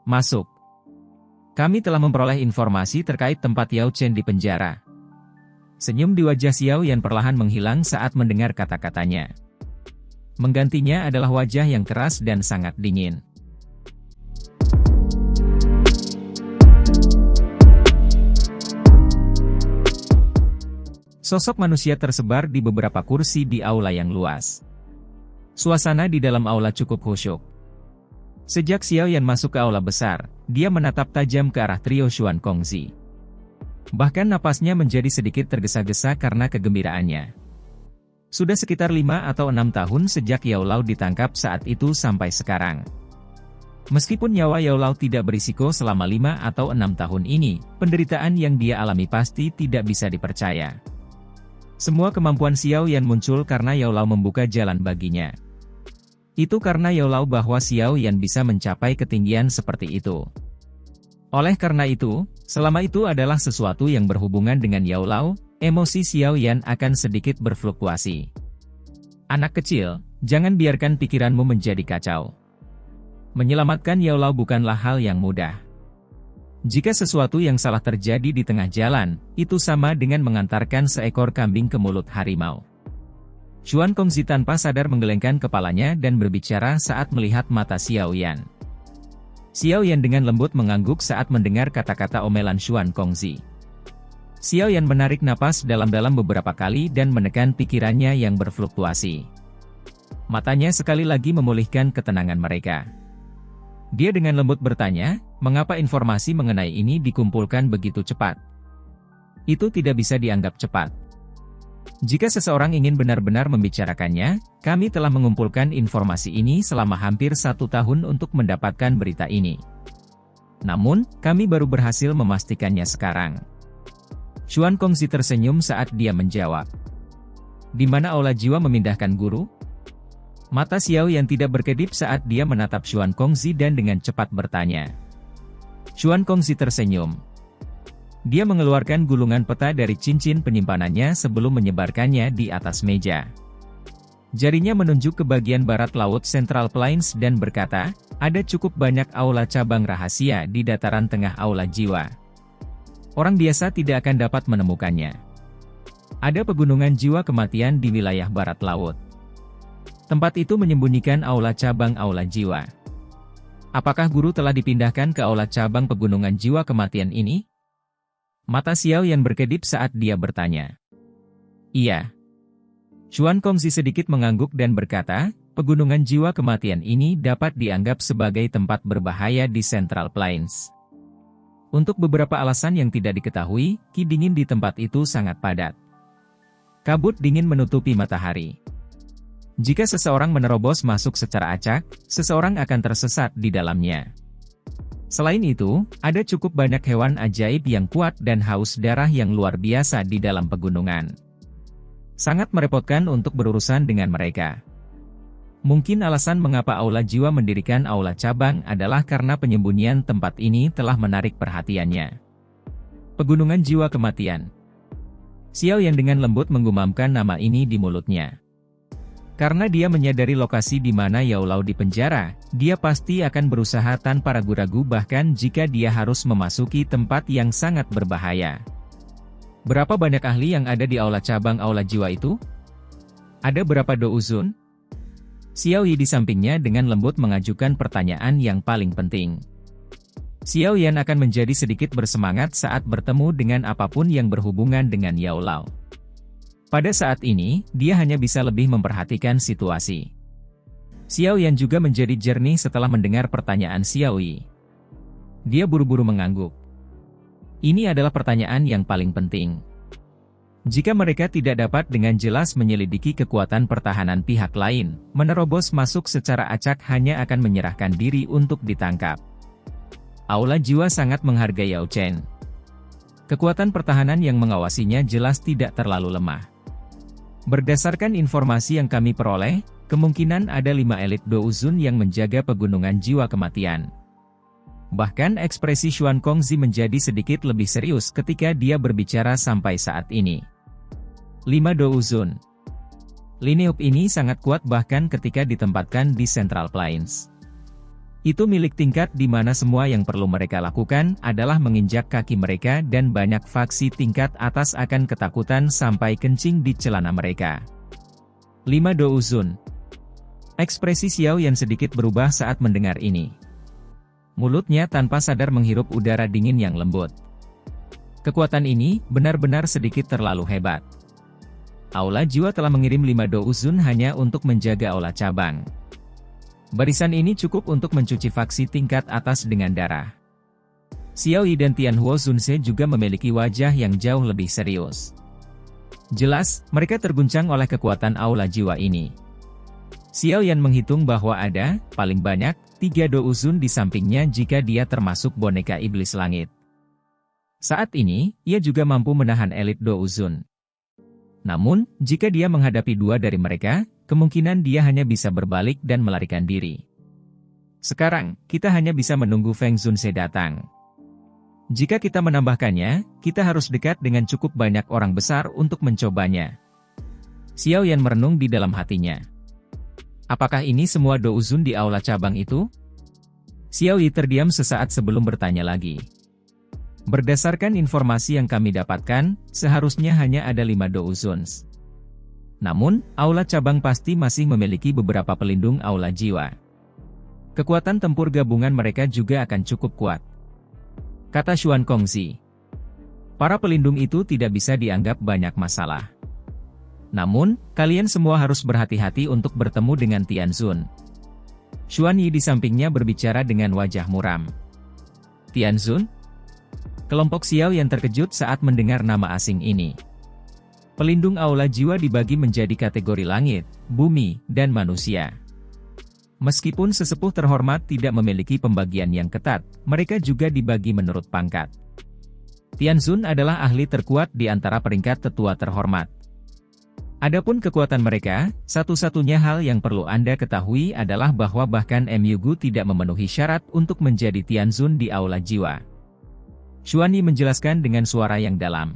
Masuk. Kami telah memperoleh informasi terkait tempat Yao Chen di penjara. Senyum di wajah Xiao Yan perlahan menghilang saat mendengar kata-katanya. Menggantinya adalah wajah yang keras dan sangat dingin. Sosok manusia tersebar di beberapa kursi di aula yang luas. Suasana di dalam aula cukup khusyuk. Sejak Xiao Yan masuk ke aula besar, dia menatap tajam ke arah trio Xuan Kongzi. Bahkan napasnya menjadi sedikit tergesa-gesa karena kegembiraannya. Sudah sekitar 5 atau 6 tahun sejak Yao Lao ditangkap saat itu sampai sekarang. Meskipun nyawa Yao Lao tidak berisiko selama 5 atau 6 tahun ini, penderitaan yang dia alami pasti tidak bisa dipercaya. Semua kemampuan Xiao Yan muncul karena Yao Lao membuka jalan baginya. Itu karena Yao Lao bahwa Xiao Yan bisa mencapai ketinggian seperti itu. Oleh karena itu, selama itu adalah sesuatu yang berhubungan dengan Yao Lao, emosi Xiao Yan akan sedikit berfluktuasi. Anak kecil, jangan biarkan pikiranmu menjadi kacau. Menyelamatkan Yao Lao bukanlah hal yang mudah. Jika sesuatu yang salah terjadi di tengah jalan, itu sama dengan mengantarkan seekor kambing ke mulut harimau. Xuan Kongzi tanpa sadar menggelengkan kepalanya dan berbicara saat melihat mata Xiao Yan. Xiao Yan dengan lembut mengangguk saat mendengar kata-kata omelan Xuan Kongzi. Xiao Yan menarik napas dalam-dalam beberapa kali dan menekan pikirannya yang berfluktuasi. Matanya sekali lagi memulihkan ketenangan mereka. Dia dengan lembut bertanya, mengapa informasi mengenai ini dikumpulkan begitu cepat? Itu tidak bisa dianggap cepat. Jika seseorang ingin benar-benar membicarakannya, kami telah mengumpulkan informasi ini selama hampir 1 tahun untuk mendapatkan berita ini. Namun, kami baru berhasil memastikannya sekarang. Xuan Kongzi tersenyum saat dia menjawab. Di mana aula jiwa memindahkan guru? Mata Xiao yang tidak berkedip saat dia menatap Xuan Kongzi dan dengan cepat bertanya. Xuan Kongzi tersenyum. Dia mengeluarkan gulungan peta dari cincin penyimpanannya sebelum menyebarkannya di atas meja. Jarinya menunjuk ke bagian barat laut Central Plains dan berkata, ada cukup banyak aula cabang rahasia di dataran tengah aula jiwa. Orang biasa tidak akan dapat menemukannya. Ada pegunungan jiwa kematian di wilayah barat laut. Tempat itu menyembunyikan aula cabang aula jiwa. Apakah guru telah dipindahkan ke aula cabang pegunungan jiwa kematian ini? Mata Xiao Yan berkedip saat dia bertanya. Iya. Xuan Kongzi sedikit mengangguk dan berkata, pegunungan jiwa kematian ini dapat dianggap sebagai tempat berbahaya di Central Plains. Untuk beberapa alasan yang tidak diketahui, ki dingin di tempat itu sangat padat. Kabut dingin menutupi matahari. Jika seseorang menerobos masuk secara acak, seseorang akan tersesat di dalamnya. Selain itu, ada cukup banyak hewan ajaib yang kuat dan haus darah yang luar biasa di dalam pegunungan. Sangat merepotkan untuk berurusan dengan mereka. Mungkin alasan mengapa aula jiwa mendirikan aula cabang adalah karena penyembunyian tempat ini telah menarik perhatiannya. Pegunungan jiwa kematian. Xiao yang dengan lembut menggumamkan nama ini di mulutnya. Karena dia menyadari lokasi di mana Yao Lao dipenjara, dia pasti akan berusaha tanpa ragu-ragu bahkan jika dia harus memasuki tempat yang sangat berbahaya. Berapa banyak ahli yang ada di aula cabang aula jiwa itu? Ada berapa douzun? Xiao Yi di sampingnya dengan lembut mengajukan pertanyaan yang paling penting. Xiao Yan akan menjadi sedikit bersemangat saat bertemu dengan apapun yang berhubungan dengan Yao Lao. Pada saat ini, dia hanya bisa lebih memperhatikan situasi. Xiao Yan juga menjadi jernih setelah mendengar pertanyaan Xiao Yi. Dia buru-buru mengangguk. Ini adalah pertanyaan yang paling penting. Jika mereka tidak dapat dengan jelas menyelidiki kekuatan pertahanan pihak lain, menerobos masuk secara acak hanya akan menyerahkan diri untuk ditangkap. Aula jiwa sangat menghargai Yao Chen. Kekuatan pertahanan yang mengawasinya jelas tidak terlalu lemah. Berdasarkan informasi yang kami peroleh, kemungkinan ada 5 elit douzun yang menjaga pegunungan jiwa kematian. Bahkan ekspresi Xuan Kongzi menjadi sedikit lebih serius ketika dia berbicara sampai saat ini. 5 douzun. Lineup ini sangat kuat bahkan ketika ditempatkan di Central Plains. Itu milik tingkat di mana semua yang perlu mereka lakukan adalah menginjak kaki mereka dan banyak faksi tingkat atas akan ketakutan sampai kencing di celana mereka. 5 Douzun. Ekspresi Xiao Yan sedikit berubah saat mendengar ini. Mulutnya tanpa sadar menghirup udara dingin yang lembut. Kekuatan ini benar-benar sedikit terlalu hebat. Aula Jiwa telah mengirim 5 Douzun hanya untuk menjaga aula cabang. Barisan ini cukup untuk mencuci faksi tingkat atas dengan darah. Xiao Yi dan Tianhuo Zunse juga memiliki wajah yang jauh lebih serius. Jelas, mereka terguncang oleh kekuatan aula jiwa ini. Xiao Yan menghitung bahwa ada, paling banyak, 3 Douzun di sampingnya jika dia termasuk boneka iblis langit. Saat ini, ia juga mampu menahan elit Douzun. Namun, jika dia menghadapi 2 dari mereka, kemungkinan dia hanya bisa berbalik dan melarikan diri. Sekarang, kita hanya bisa menunggu Feng Zunse datang. Jika kita menambahkannya, kita harus dekat dengan cukup banyak orang besar untuk mencobanya. Xiao Yan merenung di dalam hatinya. Apakah ini semua Douzun di aula cabang itu? Xiao Yi terdiam sesaat sebelum bertanya lagi. Berdasarkan informasi yang kami dapatkan, seharusnya hanya ada 5 Douzuns. Namun, aula cabang pasti masih memiliki beberapa pelindung aula jiwa. Kekuatan tempur gabungan mereka juga akan cukup kuat, kata Xuan Kongzi. Para pelindung itu tidak bisa dianggap banyak masalah. Namun, kalian semua harus berhati-hati untuk bertemu dengan Tianzun. Xuan Yi di sampingnya berbicara dengan wajah muram. Tianzun? Kelompok Xiao yang terkejut saat mendengar nama asing ini. Pelindung aula jiwa dibagi menjadi kategori langit, bumi, dan manusia. Meskipun sesepuh terhormat tidak memiliki pembagian yang ketat, mereka juga dibagi menurut pangkat. Tianzun adalah ahli terkuat di antara peringkat tetua terhormat. Adapun kekuatan mereka, satu-satunya hal yang perlu Anda ketahui adalah bahwa bahkan MUGU tidak memenuhi syarat untuk menjadi Tianzun di aula jiwa. Xuan Yi menjelaskan dengan suara yang dalam.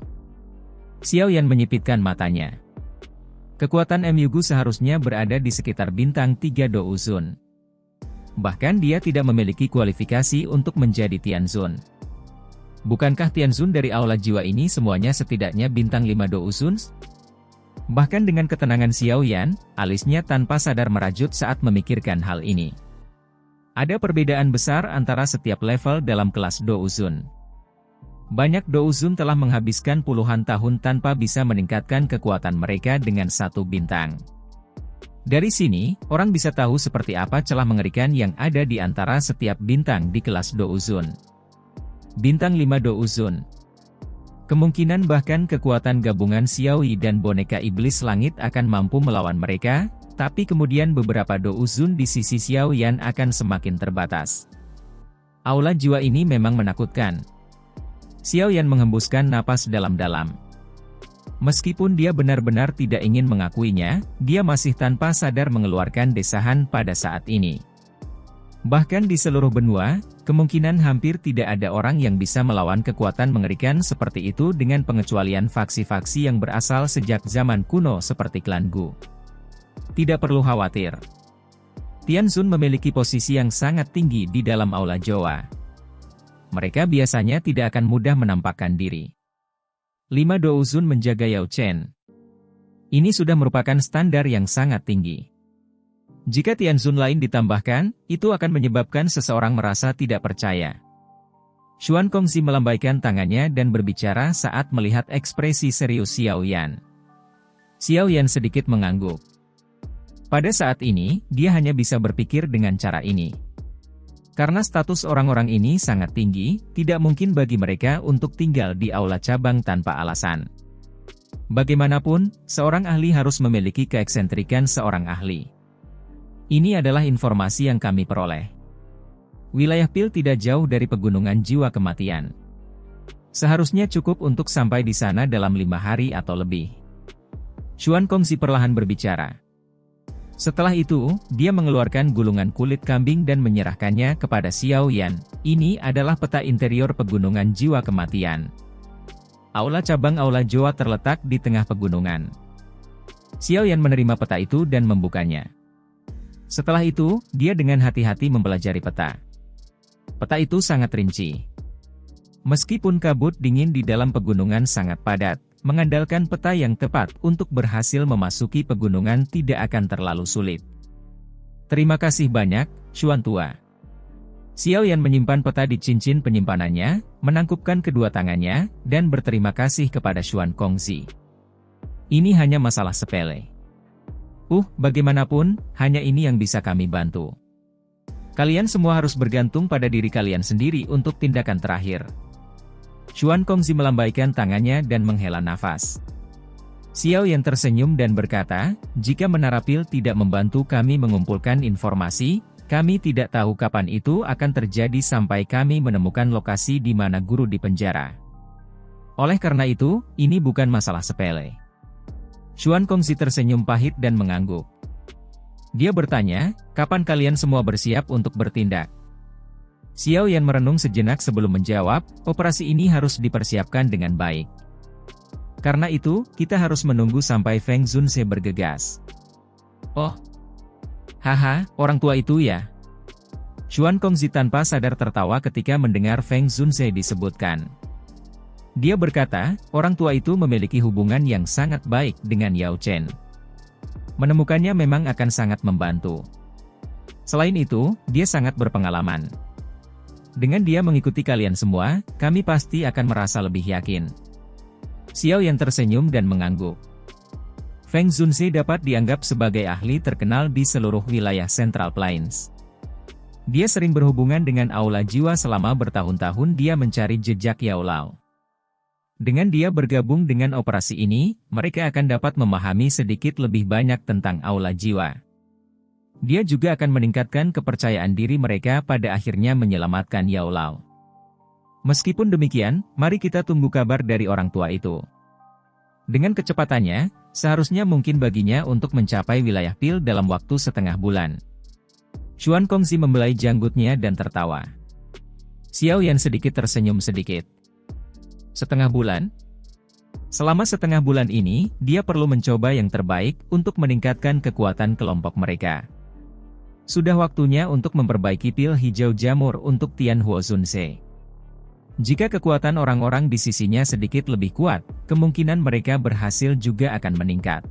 Xiao Yan menyipitkan matanya. Kekuatan MUGU seharusnya berada di sekitar bintang 3 Douzun. Bahkan dia tidak memiliki kualifikasi untuk menjadi Tianzun. Bukankah Tianzun dari aula jiwa ini semuanya setidaknya bintang 5 Douzun? Bahkan dengan ketenangan Xiao Yan, alisnya tanpa sadar merajut saat memikirkan hal ini. Ada perbedaan besar antara setiap level dalam kelas Douzun. Banyak Douzun telah menghabiskan puluhan tahun tanpa bisa meningkatkan kekuatan mereka dengan 1 bintang. Dari sini, orang bisa tahu seperti apa celah mengerikan yang ada di antara setiap bintang di kelas Douzun. Bintang 5 Douzun. Kemungkinan bahkan kekuatan gabungan Xiao Yi dan boneka iblis langit akan mampu melawan mereka, tapi kemudian beberapa Douzun di sisi Xiao Yan akan semakin terbatas. Aula jiwa ini memang menakutkan. Xiao Yan menghembuskan napas dalam-dalam. Meskipun dia benar-benar tidak ingin mengakuinya, dia masih tanpa sadar mengeluarkan desahan pada saat ini. Bahkan di seluruh benua, kemungkinan hampir tidak ada orang yang bisa melawan kekuatan mengerikan seperti itu dengan pengecualian faksi-faksi yang berasal sejak zaman kuno seperti klan Gu. Tidak perlu khawatir. Tianzun memiliki posisi yang sangat tinggi di dalam aula Joa. Mereka biasanya tidak akan mudah menampakkan diri. 5 Douzun menjaga Yao Chen. Ini sudah merupakan standar yang sangat tinggi. Jika Tianzun lain ditambahkan, itu akan menyebabkan seseorang merasa tidak percaya. Xuan Kongzi melambaikan tangannya dan berbicara saat melihat ekspresi serius Xiao Yan. Xiao Yan sedikit mengangguk. Pada saat ini, dia hanya bisa berpikir dengan cara ini. Karena status orang-orang ini sangat tinggi, tidak mungkin bagi mereka untuk tinggal di aula cabang tanpa alasan. Bagaimanapun, seorang ahli harus memiliki keeksentrikan seorang ahli. Ini adalah informasi yang kami peroleh. Wilayah Pil tidak jauh dari pegunungan jiwa kematian. Seharusnya cukup untuk sampai di sana dalam 5 hari atau lebih. Xuan Kongzi perlahan berbicara. Setelah itu, dia mengeluarkan gulungan kulit kambing dan menyerahkannya kepada Xiao Yan. Ini adalah peta interior pegunungan jiwa kematian. Aula cabang aula Joa terletak di tengah pegunungan. Xiao Yan menerima peta itu dan membukanya. Setelah itu, dia dengan hati-hati mempelajari peta. Peta itu sangat rinci. Meskipun kabut dingin di dalam pegunungan sangat padat, mengandalkan peta yang tepat untuk berhasil memasuki pegunungan tidak akan terlalu sulit. Terima kasih banyak, Xuan Tua. Xiao Yan menyimpan peta di cincin penyimpanannya, menangkupkan kedua tangannya, dan berterima kasih kepada Xuan Kongzi. Ini hanya masalah sepele. Bagaimanapun, hanya ini yang bisa kami bantu. Kalian semua harus bergantung pada diri kalian sendiri untuk tindakan terakhir. Xuan Kongzi melambaikan tangannya dan menghela nafas. Xiao Yan tersenyum dan berkata, jika Menara Pil tidak membantu kami mengumpulkan informasi, kami tidak tahu kapan itu akan terjadi sampai kami menemukan lokasi di mana guru di penjara. Oleh karena itu, ini bukan masalah sepele. Xuan Kongzi tersenyum pahit dan mengangguk. Dia bertanya, kapan kalian semua bersiap untuk bertindak? Xiao Yan merenung sejenak sebelum menjawab, operasi ini harus dipersiapkan dengan baik. Karena itu, kita harus menunggu sampai Feng Zunse bergegas. Oh. Haha, orang tua itu ya? Xuan Kongzi tanpa sadar tertawa ketika mendengar Feng Zunse disebutkan. Dia berkata, orang tua itu memiliki hubungan yang sangat baik dengan Yao Chen. Menemukannya memang akan sangat membantu. Selain itu, dia sangat berpengalaman. Dengan dia mengikuti kalian semua, kami pasti akan merasa lebih yakin. Xiao Yan tersenyum dan mengangguk. Feng Zunse dapat dianggap sebagai ahli terkenal di seluruh wilayah Central Plains. Dia sering berhubungan dengan Aula Jiwa selama bertahun-tahun dia mencari jejak Yao Lao. Dengan dia bergabung dengan operasi ini, mereka akan dapat memahami sedikit lebih banyak tentang Aula Jiwa. Dia juga akan meningkatkan kepercayaan diri mereka pada akhirnya menyelamatkan Yao Lao. Meskipun demikian, mari kita tunggu kabar dari orang tua itu. Dengan kecepatannya, seharusnya mungkin baginya untuk mencapai wilayah Pil dalam waktu setengah bulan. Xuan Kongzi membelai janggutnya dan tertawa. Xiao Yan sedikit tersenyum sedikit. Setengah bulan? Selama setengah bulan ini, dia perlu mencoba yang terbaik untuk meningkatkan kekuatan kelompok mereka. Sudah waktunya untuk memperbaiki pil hijau jamur untuk Tian Huo Zunse. Jika kekuatan orang-orang di sisinya sedikit lebih kuat, kemungkinan mereka berhasil juga akan meningkat.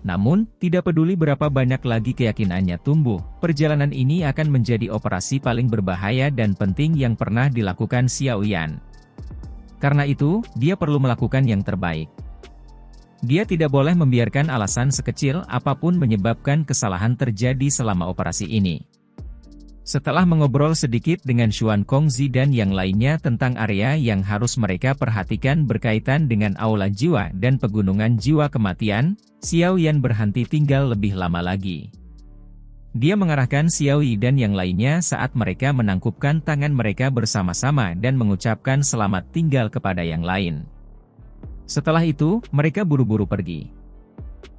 Namun, tidak peduli berapa banyak lagi keyakinannya tumbuh, perjalanan ini akan menjadi operasi paling berbahaya dan penting yang pernah dilakukan Xiao Yan. Karena itu, dia perlu melakukan yang terbaik. Dia tidak boleh membiarkan alasan sekecil apapun menyebabkan kesalahan terjadi selama operasi ini. Setelah mengobrol sedikit dengan Xuan Kongzi dan yang lainnya tentang area yang harus mereka perhatikan berkaitan dengan Aula Jiwa dan Pegunungan Jiwa Kematian, Xiao Yan berhenti tinggal lebih lama lagi. Dia mengarahkan Xiao Yi dan yang lainnya saat mereka menangkupkan tangan mereka bersama-sama dan mengucapkan selamat tinggal kepada yang lain. Setelah itu, mereka buru-buru pergi.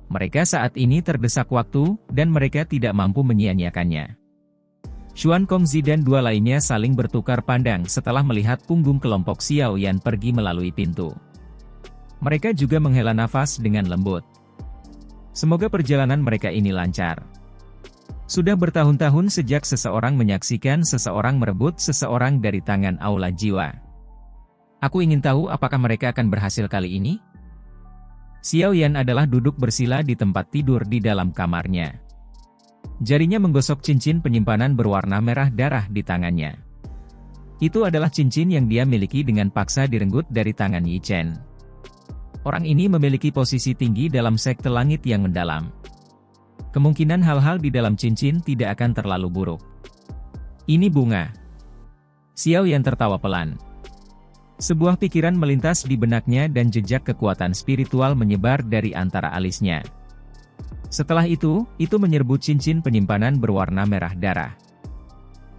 Mereka saat ini terdesak waktu, dan mereka tidak mampu menyia-nyiakannya. Xuan Kongzi dan dua lainnya saling bertukar pandang setelah melihat punggung kelompok Xiao Yan pergi melalui pintu. Mereka juga menghela nafas dengan lembut. Semoga perjalanan mereka ini lancar. Sudah bertahun-tahun sejak seseorang menyaksikan seseorang merebut seseorang dari tangan Aula Jiwa. Aku ingin tahu apakah mereka akan berhasil kali ini? Xiao Yan adalah duduk bersila di tempat tidur di dalam kamarnya. Jarinya menggosok cincin penyimpanan berwarna merah darah di tangannya. Itu adalah cincin yang dia miliki dengan paksa direnggut dari tangan Yi Chen. Orang ini memiliki posisi tinggi dalam sekte langit yang mendalam. Kemungkinan hal-hal di dalam cincin tidak akan terlalu buruk. Ini bunga. Xiao Yan tertawa pelan. Sebuah pikiran melintas di benaknya dan jejak kekuatan spiritual menyebar dari antara alisnya. Setelah itu menyerbu cincin penyimpanan berwarna merah darah.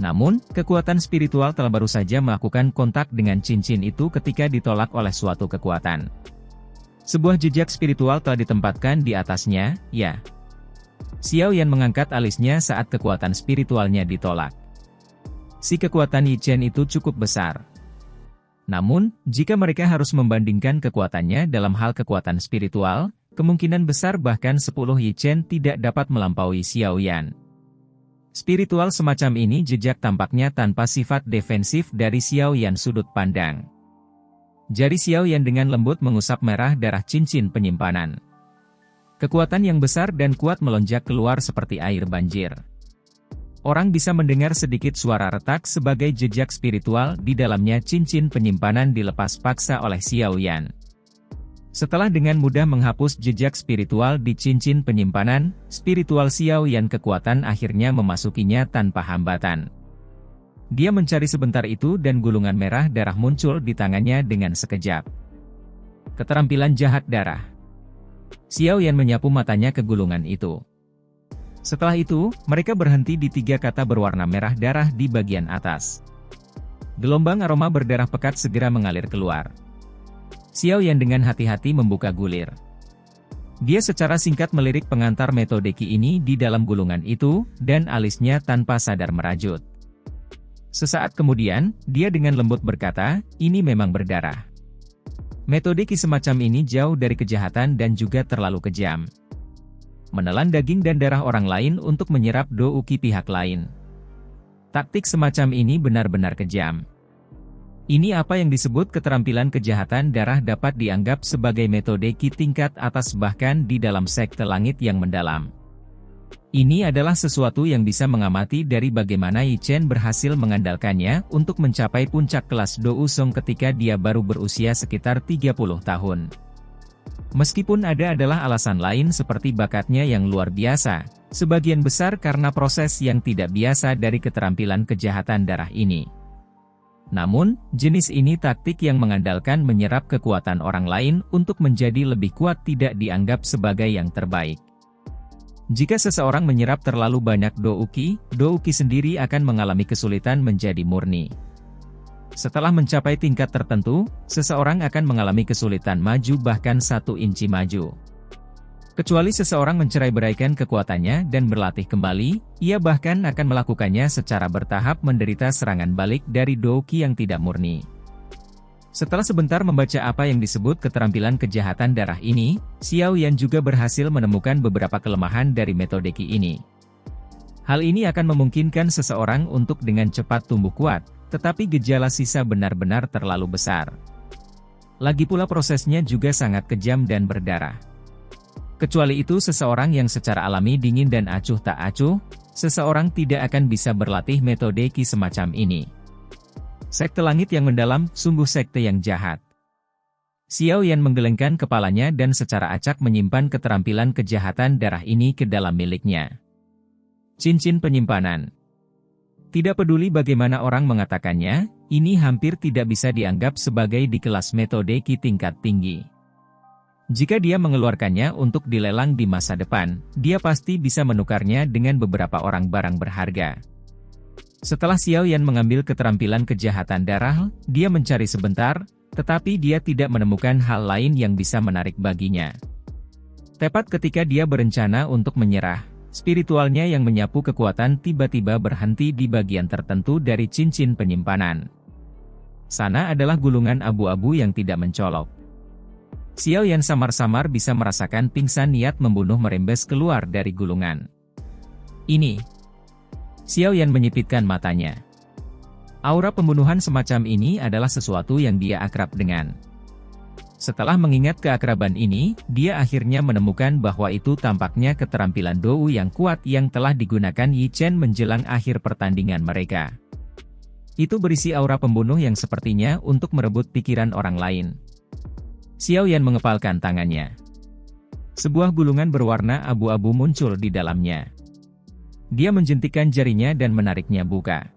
Namun, kekuatan spiritual telah baru saja melakukan kontak dengan cincin itu ketika ditolak oleh suatu kekuatan. Sebuah jejak spiritual telah ditempatkan di atasnya, ya. Xiao Yan mengangkat alisnya saat kekuatan spiritualnya ditolak. Si kekuatan Yi Chen itu cukup besar. Namun, jika mereka harus membandingkan kekuatannya dalam hal kekuatan spiritual, kemungkinan besar bahkan 10 Yi Chen tidak dapat melampaui Xiao Yan. Spiritual semacam ini jejak tampaknya tanpa sifat defensif dari Xiao Yan sudut pandang. Jari Xiao Yan dengan lembut mengusap merah darah cincin penyimpanan. Kekuatan yang besar dan kuat melonjak keluar seperti air banjir. Orang bisa mendengar sedikit suara retak sebagai jejak spiritual di dalamnya cincin penyimpanan dilepas paksa oleh Xiao Yan. Setelah dengan mudah menghapus jejak spiritual di cincin penyimpanan, spiritual Xiao Yan kekuatan akhirnya memasukinya tanpa hambatan. Dia mencari sebentar itu dan gulungan merah darah muncul di tangannya dengan sekejap. Keterampilan jahat darah. Xiao Yan menyapu matanya ke gulungan itu. Setelah itu, mereka berhenti di 3 kata berwarna merah darah di bagian atas. Gelombang aroma berdarah pekat segera mengalir keluar. Xiao Yan dengan hati-hati membuka gulir. Dia secara singkat melirik pengantar metode Qi ini di dalam gulungan itu, dan alisnya tanpa sadar merajut. Sesaat kemudian, dia dengan lembut berkata, "Ini memang berdarah." Metode Qi semacam ini jauh dari kejahatan dan juga terlalu kejam. Menelan daging dan darah orang lain untuk menyerap dou Qi pihak lain. Taktik semacam ini benar-benar kejam. Ini apa yang disebut keterampilan kejahatan darah dapat dianggap sebagai metode Qi tingkat atas bahkan di dalam sekte langit yang mendalam. Ini adalah sesuatu yang bisa mengamati dari bagaimana Yi Chen berhasil mengandalkannya untuk mencapai puncak kelas Dou Song ketika dia baru berusia sekitar 30 tahun. Meskipun ada adalah alasan lain seperti bakatnya yang luar biasa, sebagian besar karena proses yang tidak biasa dari keterampilan kejahatan darah ini. Namun, jenis ini taktik yang mengandalkan menyerap kekuatan orang lain untuk menjadi lebih kuat tidak dianggap sebagai yang terbaik. Jika seseorang menyerap terlalu banyak dou Qi sendiri akan mengalami kesulitan menjadi murni. Setelah mencapai tingkat tertentu, seseorang akan mengalami kesulitan maju bahkan 1 inci maju. Kecuali seseorang mencerai-beraikan kekuatannya dan berlatih kembali, ia bahkan akan melakukannya secara bertahap menderita serangan balik dari dou Qi yang tidak murni. Setelah sebentar membaca apa yang disebut keterampilan kejahatan darah ini, Xiao Yan juga berhasil menemukan beberapa kelemahan dari metode Qi ini. Hal ini akan memungkinkan seseorang untuk dengan cepat tumbuh kuat, tetapi gejala sisa benar-benar terlalu besar. Lagi pula prosesnya juga sangat kejam dan berdarah. Kecuali itu seseorang yang secara alami dingin dan acuh tak acuh, seseorang tidak akan bisa berlatih metode Qi semacam ini. Sekte langit yang mendalam, sungguh sekte yang jahat. Xiao Yan menggelengkan kepalanya dan secara acak menyimpan keterampilan kejahatan darah ini ke dalam miliknya. Cincin penyimpanan. Tidak peduli bagaimana orang mengatakannya, ini hampir tidak bisa dianggap sebagai di kelas metode Qi tingkat tinggi. Jika dia mengeluarkannya untuk dilelang di masa depan, dia pasti bisa menukarnya dengan beberapa orang barang berharga. Setelah Xiao Yan mengambil keterampilan kejahatan darah, dia mencari sebentar, tetapi dia tidak menemukan hal lain yang bisa menarik baginya. Tepat ketika dia berencana untuk menyerah, spiritualnya yang menyapu kekuatan tiba-tiba berhenti di bagian tertentu dari cincin penyimpanan. Sana adalah gulungan abu-abu yang tidak mencolok. Xiao Yan samar-samar bisa merasakan pingsan niat membunuh merembes keluar dari gulungan. Ini. Xiao Yan menyipitkan matanya. Aura pembunuhan semacam ini adalah sesuatu yang dia akrab dengan. Setelah mengingat keakraban ini, dia akhirnya menemukan bahwa itu tampaknya keterampilan dou yang kuat yang telah digunakan Yi Chen menjelang akhir pertandingan mereka. Itu berisi aura pembunuh yang sepertinya untuk merebut pikiran orang lain. Xiao Yan mengepalkan tangannya. Sebuah gulungan berwarna abu-abu muncul di dalamnya. Dia menjentikkan jarinya dan menariknya buka.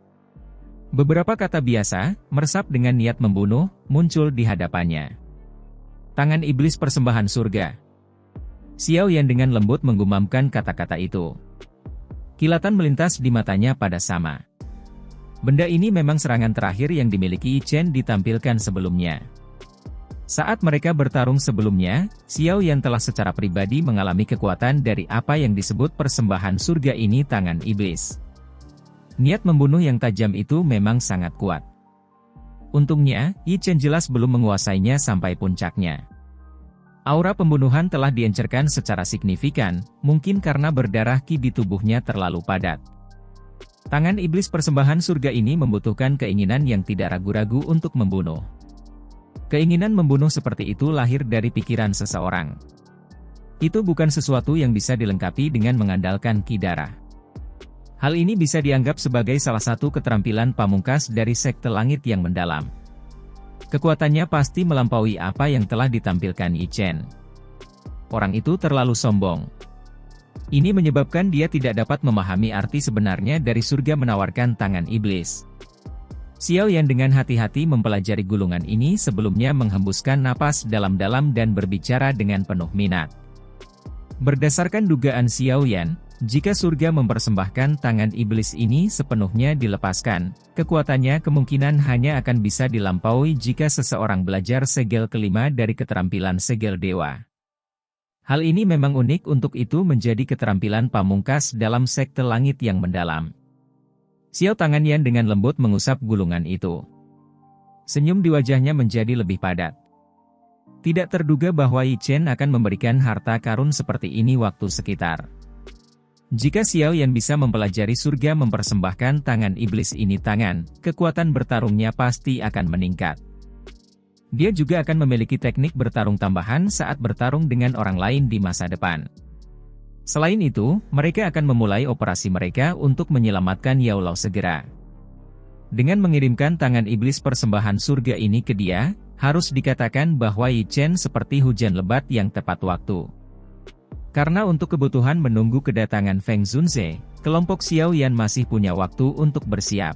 Beberapa kata biasa, meresap dengan niat membunuh, muncul di hadapannya. Tangan iblis persembahan surga. Xiao Yan dengan lembut menggumamkan kata-kata itu. Kilatan melintas di matanya pada sama. Benda ini memang serangan terakhir yang dimiliki Yi Chen ditampilkan sebelumnya. Saat mereka bertarung sebelumnya, Xiao Yan telah secara pribadi mengalami kekuatan dari apa yang disebut persembahan surga ini tangan iblis. Niat membunuh yang tajam itu memang sangat kuat. Untungnya, Yi Chen jelas belum menguasainya sampai puncaknya. Aura pembunuhan telah diencerkan secara signifikan, mungkin karena berdarah Qi di tubuhnya terlalu padat. Tangan iblis persembahan surga ini membutuhkan keinginan yang tidak ragu-ragu untuk membunuh. Keinginan membunuh seperti itu lahir dari pikiran seseorang. Itu bukan sesuatu yang bisa dilengkapi dengan mengandalkan ki darah. Hal ini bisa dianggap sebagai salah satu keterampilan pamungkas dari sekte langit yang mendalam. Kekuatannya pasti melampaui apa yang telah ditampilkan Yi Chen. Orang itu terlalu sombong. Ini menyebabkan dia tidak dapat memahami arti sebenarnya dari surga menawarkan tangan iblis. Xiao Yan dengan hati-hati mempelajari gulungan ini sebelumnya menghembuskan napas dalam-dalam dan berbicara dengan penuh minat. Berdasarkan dugaan Xiao Yan, jika surga mempersembahkan tangan iblis ini sepenuhnya dilepaskan, kekuatannya kemungkinan hanya akan bisa dilampaui jika seseorang belajar segel kelima dari keterampilan segel dewa. Hal ini memang unik, untuk itu menjadi keterampilan pamungkas dalam sekte langit yang mendalam. Xiao Tangan Yan dengan lembut mengusap gulungan itu. Senyum di wajahnya menjadi lebih padat. Tidak terduga bahwa Yi Chen akan memberikan harta karun seperti ini waktu sekitar. Jika Xiao Yan bisa mempelajari surga mempersembahkan tangan iblis ini, kekuatan bertarungnya pasti akan meningkat. Dia juga akan memiliki teknik bertarung tambahan saat bertarung dengan orang lain di masa depan. Selain itu, mereka akan memulai operasi mereka untuk menyelamatkan Yao Lao segera. Dengan mengirimkan tangan iblis persembahan surga ini ke dia, harus dikatakan bahwa Yi Chen seperti hujan lebat yang tepat waktu. Karena untuk kebutuhan menunggu kedatangan Feng Zunze, kelompok Xiao Yan masih punya waktu untuk bersiap.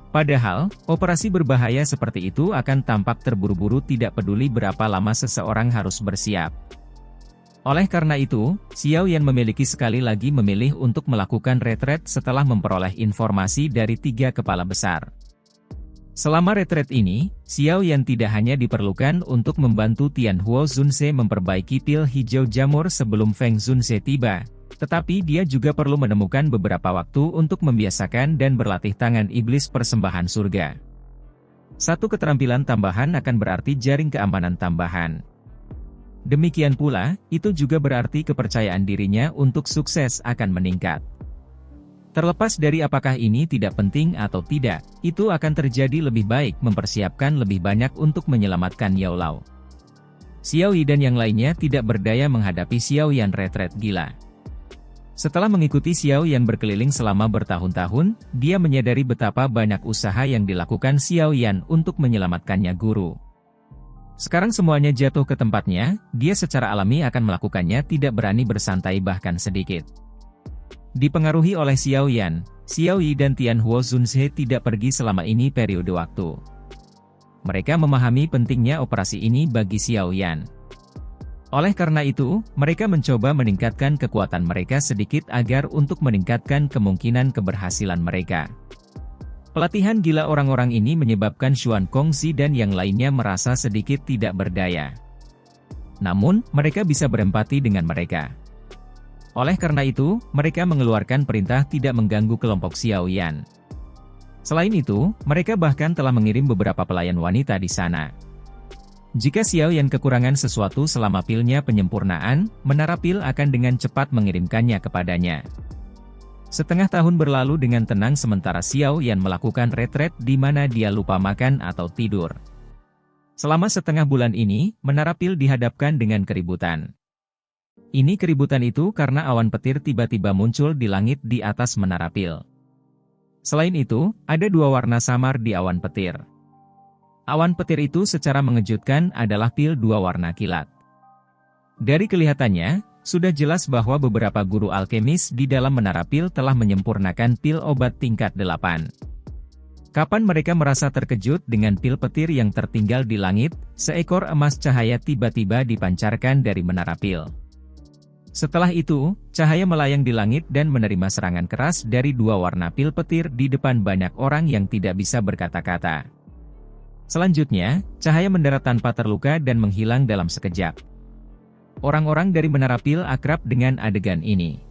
Padahal, operasi berbahaya seperti itu akan tampak terburu-buru tidak peduli berapa lama seseorang harus bersiap. Oleh karena itu, Xiao Yan memiliki sekali lagi memilih untuk melakukan retret setelah memperoleh informasi dari 3 kepala besar. Selama retret ini, Xiao Yan tidak hanya diperlukan untuk membantu Tianhuo Zunze memperbaiki pil hijau jamur sebelum Feng Zunze tiba, tetapi dia juga perlu menemukan beberapa waktu untuk membiasakan dan berlatih tangan iblis persembahan surga. Satu keterampilan tambahan akan berarti jaring keamanan tambahan. Demikian pula, itu juga berarti kepercayaan dirinya untuk sukses akan meningkat. Terlepas dari apakah ini tidak penting atau tidak, itu akan terjadi lebih baik mempersiapkan lebih banyak untuk menyelamatkan Yao Lao. Xiao Yi dan yang lainnya tidak berdaya menghadapi Xiao Yan retret gila. Setelah mengikuti Xiao Yan berkeliling selama bertahun-tahun, dia menyadari betapa banyak usaha yang dilakukan Xiao Yan untuk menyelamatkannya guru. Sekarang semuanya jatuh ke tempatnya, dia secara alami akan melakukannya, tidak berani bersantai bahkan sedikit. Dipengaruhi oleh Xiao Yan, Xiao Yi dan Tianhuo Zunze tidak pergi selama ini periode waktu. Mereka memahami pentingnya operasi ini bagi Xiao Yan. Oleh karena itu, mereka mencoba meningkatkan kekuatan mereka sedikit agar untuk meningkatkan kemungkinan keberhasilan mereka. Pelatihan gila orang-orang ini menyebabkan Xuan Kongzi dan yang lainnya merasa sedikit tidak berdaya. Namun, mereka bisa berempati dengan mereka. Oleh karena itu, mereka mengeluarkan perintah tidak mengganggu kelompok Xiao Yan. Selain itu, mereka bahkan telah mengirim beberapa pelayan wanita di sana. Jika Xiao Yan kekurangan sesuatu selama pilnya penyempurnaan, menara pil akan dengan cepat mengirimkannya kepadanya. Setengah tahun berlalu dengan tenang sementara Xiao Yan melakukan retret di mana dia lupa makan atau tidur. Selama setengah bulan ini, menara pil dihadapkan dengan keributan. Ini keributan itu karena awan petir tiba-tiba muncul di langit di atas menara pil. Selain itu, ada 2 warna samar di awan petir. Awan petir itu secara mengejutkan adalah pil 2 warna kilat. Dari kelihatannya, sudah jelas bahwa beberapa guru alkemis di dalam menara pil telah menyempurnakan pil obat tingkat 8. Kapan mereka merasa terkejut dengan pil petir yang tertinggal di langit, seekor emas cahaya tiba-tiba dipancarkan dari menara pil. Setelah itu, cahaya melayang di langit dan menerima serangan keras dari 2 warna pil petir di depan banyak orang yang tidak bisa berkata-kata. Selanjutnya, cahaya mendarat tanpa terluka dan menghilang dalam sekejap. Orang-orang dari menara pil akrab dengan adegan ini.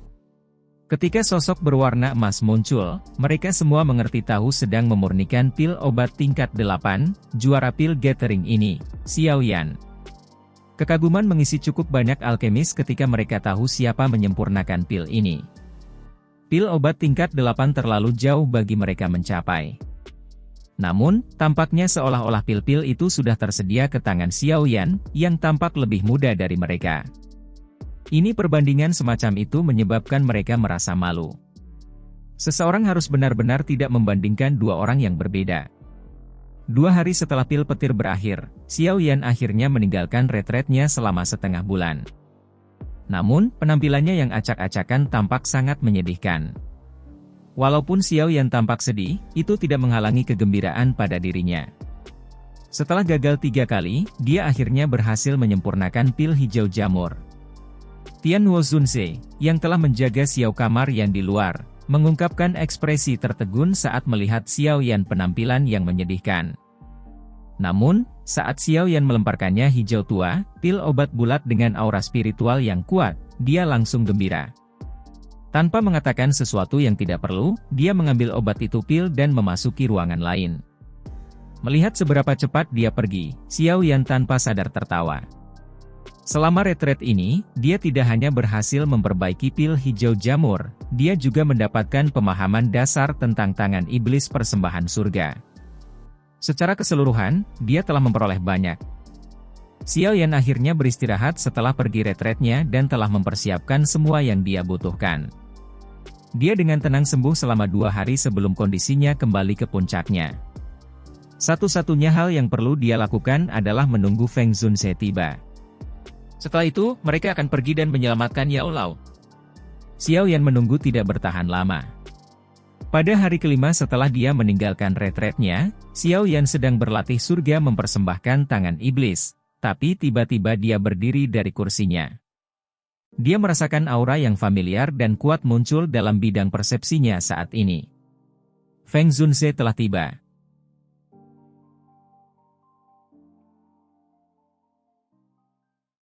Ketika sosok berwarna emas muncul, mereka semua mengerti tahu sedang memurnikan pil obat tingkat 8, juara pil gathering ini, Xiao Yan. Kekaguman mengisi cukup banyak alkemis ketika mereka tahu siapa menyempurnakan pil ini. pil obat tingkat 8 terlalu jauh bagi mereka mencapai. Namun, tampaknya seolah-olah pil-pil itu sudah tersedia ke tangan Xiao Yan, yang tampak lebih muda dari mereka. Ini perbandingan semacam itu menyebabkan mereka merasa malu. Seseorang harus benar-benar tidak membandingkan dua orang yang berbeda. 2 hari setelah pil petir berakhir, Xiao Yan akhirnya meninggalkan retretnya selama setengah bulan. Namun, penampilannya yang acak-acakan tampak sangat menyedihkan. Walaupun Xiao Yan tampak sedih, itu tidak menghalangi kegembiraan pada dirinya. Setelah gagal 3 kali, dia akhirnya berhasil menyempurnakan pil hijau jamur. Tian Wo Zunze, yang telah menjaga Xiao Kamar yang di luar, mengungkapkan ekspresi tertegun saat melihat Xiao Yan penampilan yang menyedihkan. Namun, saat Xiao Yan melemparkannya hijau tua, pil obat bulat dengan aura spiritual yang kuat, dia langsung gembira. Tanpa mengatakan sesuatu yang tidak perlu, dia mengambil obat itu pil dan memasuki ruangan lain. Melihat seberapa cepat dia pergi, Xiao Yan tanpa sadar tertawa. Selama retret ini, dia tidak hanya berhasil memperbaiki pil hijau jamur, dia juga mendapatkan pemahaman dasar tentang tangan iblis persembahan surga. Secara keseluruhan, dia telah memperoleh banyak. Xiao Yan akhirnya beristirahat setelah pergi retretnya dan telah mempersiapkan semua yang dia butuhkan. Dia dengan tenang sembuh selama 2 hari sebelum kondisinya kembali ke puncaknya. Satu-satunya hal yang perlu dia lakukan adalah menunggu Feng Zunze tiba. Setelah itu, mereka akan pergi dan menyelamatkan Yao Lao. Xiao Yan menunggu tidak bertahan lama. Pada hari kelima setelah dia meninggalkan retretnya, Xiao Yan sedang berlatih surga mempersembahkan tangan iblis, tapi tiba-tiba dia berdiri dari kursinya. Dia merasakan aura yang familiar dan kuat muncul dalam bidang persepsinya saat ini. Feng Zunze telah tiba.